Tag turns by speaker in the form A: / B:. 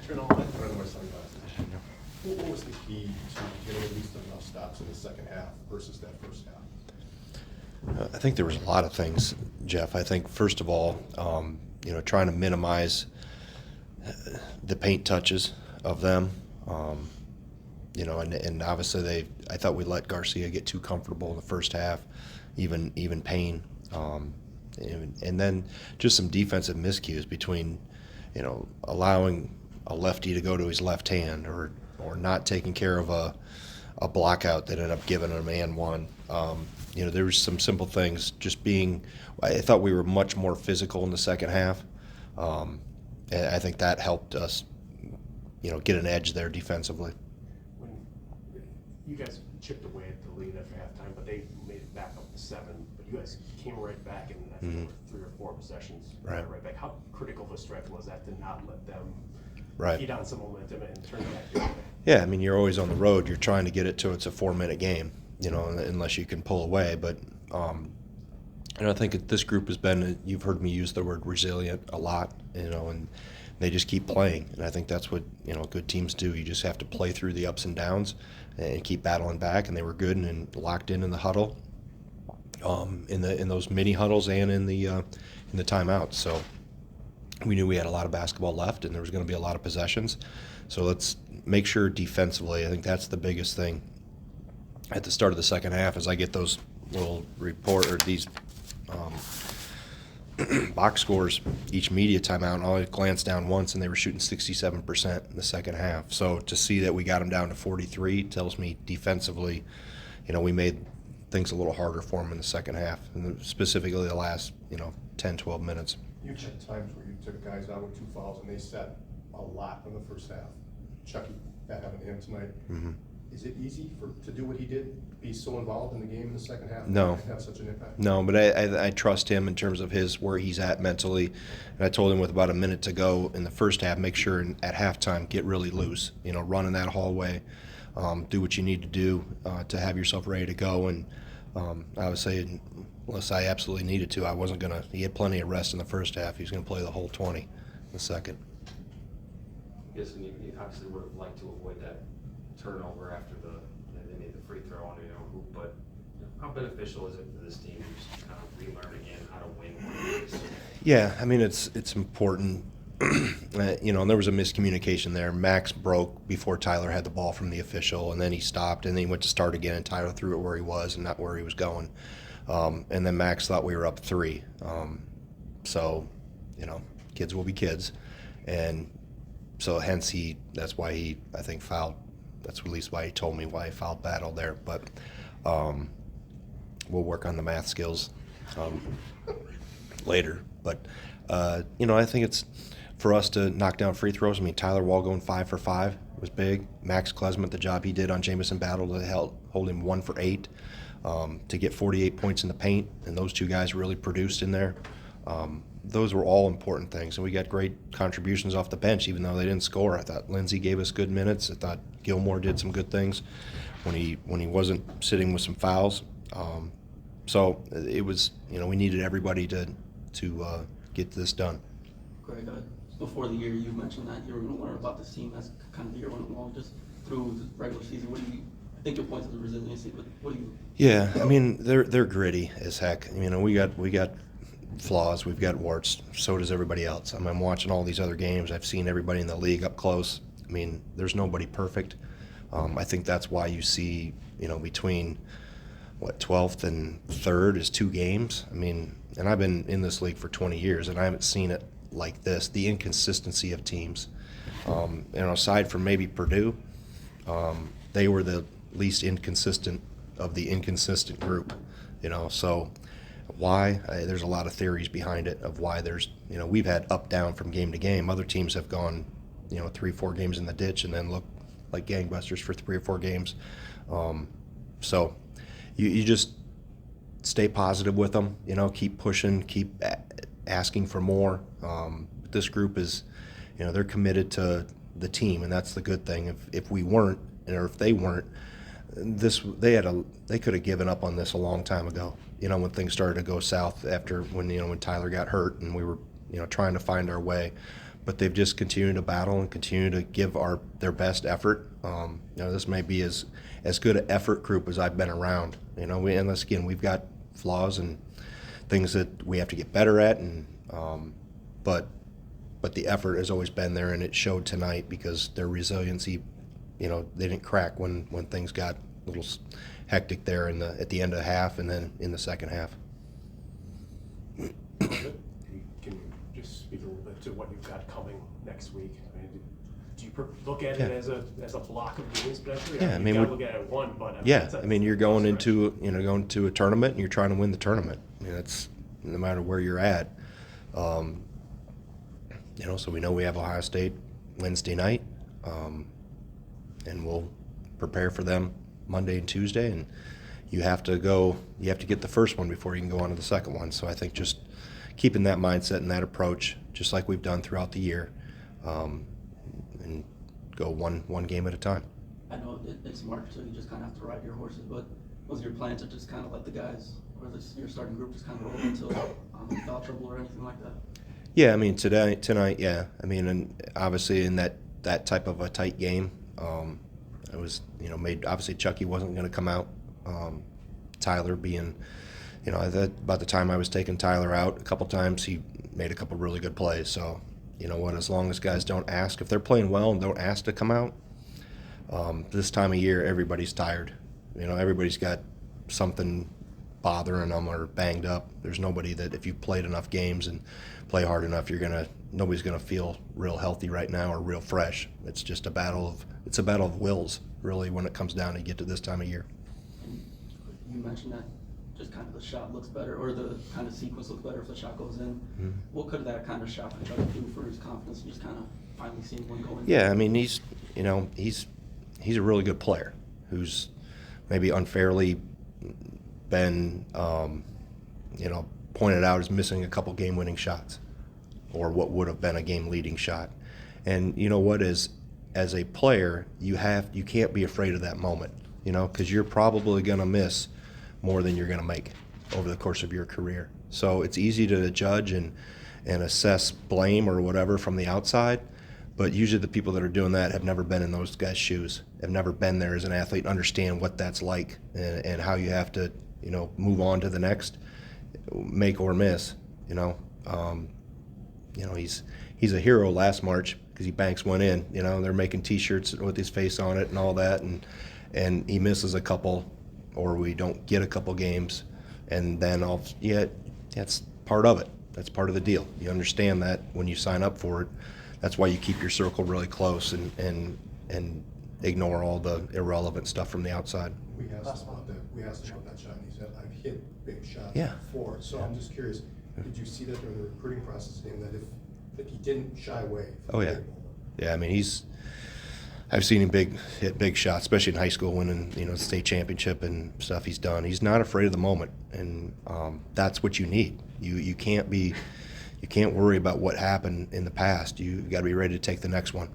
A: Turn on my sunglasses. What was the key to getting at least enough stops in the second half versus that first half?
B: I think there was a lot of things, Jeff. I think first of all, trying to minimize the paint touches of them. And obviously I thought we let Garcia get too comfortable in the first half, even Payne. And then just some defensive miscues between, allowing a lefty to go to his left hand or not taking care of a block out that ended up giving a man one. There was some simple things. I thought we were much more physical in the second half. And I think that helped us, get an edge there defensively.
A: When you guys chipped away at the lead after halftime, but they made it back up to 7. But you guys came right back in, I think, 3 or 4 possessions. Right back. How critical of a stretch was that to not let them feed on some momentum and turn it back your way?
B: Yeah, I mean, you're always on the road. You're trying to get it to it's a 4-minute game, unless you can pull away. But and I think this group has been, you've heard me use the word resilient a lot, and they just keep playing. And I think that's what, good teams do. You just have to play through the ups and downs and keep battling back. And they were good and locked in the huddle, in those mini huddles and in the timeouts. So we knew we had a lot of basketball left and there was going to be a lot of possessions. So let's make sure defensively, I think that's the biggest thing at the start of the second half, as I get those little these box scores each media timeout, and I glanced down once and they were shooting 67% in the second half. So to see that we got them down to 43 tells me defensively, we made things a little harder for them in the second half, and specifically the last 10, 12 minutes.
A: You've had times where you took guys out with 2 fouls and they set a lot in the first half. Chucky, that happened to him tonight. Mm-hmm. Is it easy to do what he did, be so involved in the game in the second half?
B: No.
A: And have such an impact?
B: No, but I trust him in terms of where he's at mentally. And I told him with about a minute to go in the first half, make sure at halftime get really loose. Run in that hallway, do what you need to do to have yourself ready to go. And I would say, unless I absolutely needed to, I wasn't going to. He had plenty of rest in the first half. He was going to play the whole 20 in the second.
C: Yes, and you obviously would have liked to avoid that turnover after they made the free throw on hoop, but how beneficial is it for this team to just kind of relearn again how to win one of these?
B: Yeah, I mean it's important. And there was a miscommunication there. Max broke before Tyler had the ball from the official, and then he stopped, and then he went to start again, and Tyler threw it where he was and not where he was going. And then Max thought we were up 3. So, kids will be kids, and so hence that's why he, I think, fouled. That's at least why he told me why he fouled battle there. But we'll work on the math skills later. But, I think it's for us to knock down free throws. I mean, Tyler Wall going 5 for 5 was big. Max Klesmit, the job he did on Jamison Battle to hold him 1 for 8, to get 48 points in the paint, and those 2 guys really produced in there. Those were all important things, and we got great contributions off the bench, even though they didn't score. I thought Lindsey gave us good minutes. I thought Gilmore did some good things when he wasn't sitting with some fouls. So it was, we needed everybody to get this done.
D: Greg, before the year, you mentioned that you were going to learn about this team as kind of the year went along, just through the regular season. I think your point is the resiliency, but what do you?
B: Yeah, I mean they're gritty as heck. We got flaws, we've got warts. So does everybody else. I mean, I'm watching all these other games. I've seen everybody in the league up close. I mean, there's nobody perfect. I think that's why you see, between 12th and 3rd is 2 games. I mean, and I've been in this league for 20 years, and I haven't seen it like this. The inconsistency of teams. Aside from maybe Purdue, they were the least inconsistent of the inconsistent group. So why? There's a lot of theories behind it of why there's, we've had up down from game to game. Other teams have gone, 3-4 games in the ditch and then look like gangbusters for 3 or 4 games. So you just stay positive with them, keep pushing, keep asking for more. This group is, they're committed to the team, and that's the good thing. If we weren't, or if they weren't, they could have given up on this a long time ago. When things started to go south after when Tyler got hurt and we were trying to find our way. but they've just continued to battle and continue to give their best effort. This may be as good an effort group as I've been around. And again, we've got flaws and things that we have to get better at, and but the effort has always been there, and it showed tonight because their resiliency, they didn't crack when things got a little hectic there at the end of the half and then in the second half.
A: Can you just speak a little bit to what you've got coming next week? I mean, do you look at it as a block of games potentially?
B: Yeah,
A: you gotta look at it one, but
B: you're going into a tournament and you're trying to win the tournament. That's no matter where you're at. So we know we have Ohio State Wednesday night, and we'll prepare for them Monday and Tuesday, and you have to get the first one before you can go on to the second one. So I think just keeping that mindset and that approach, just like we've done throughout the year, and go one game at a time.
D: I know it's March, so you just kind of have to ride your horses, but was your plan to just kind of let the guys, or your starting group just kind of roll until foul trouble or anything like that?
B: Yeah, I mean, tonight, yeah. I mean, and obviously in that type of a tight game, it was, obviously Chucky wasn't going to come out. Tyler being, about the time I was taking Tyler out a couple times, he made a couple really good plays. So, you know what, as long as guys don't ask, if they're playing well and don't ask to come out, this time of year, everybody's tired. Everybody's got something bothering them or banged up. There's nobody that, if you played enough games and play hard enough, nobody's gonna feel real healthy right now or real fresh. It's just a battle of wills, really, when it comes down to get to this time of year.
D: You mentioned that just kind of the shot looks better, or the kind of sequence looks better if the shot goes in. Mm-hmm. What could that kind of shot try to do for his confidence and just kind of finally seeing one go in?
B: Yeah, I mean, he's a really good player who's maybe unfairly been pointed out as missing a couple game-winning shots or what would have been a game-leading shot. And you know what, as a player, you can't be afraid of that moment, because you're probably going to miss more than you're going to make over the course of your career. So it's easy to judge and assess blame or whatever from the outside, but usually the people that are doing that have never been in those guys' shoes, have never been there as an athlete, and understand what that's like and how you have to, move on to the next, make or miss. He's a hero last March because he banks one in. They're making T-shirts with his face on it and all that, and he misses a couple, or we don't get a couple games, and then that's part of it. That's part of the deal. You understand that when you sign up for it. That's why you keep your circle really close and ignore all the irrelevant stuff from the outside.
E: We asked about that shot, and he said, I've hit big shots
B: Yeah.
E: before. So I'm just curious, did you see that during the recruiting process, that if he didn't shy away?
B: Oh, yeah. Yeah, I mean, I've seen him hit big shots, especially in high school, winning, state championship and stuff he's done. He's not afraid of the moment, and that's what you need. You can't worry about what happened in the past. You got to be ready to take the next one.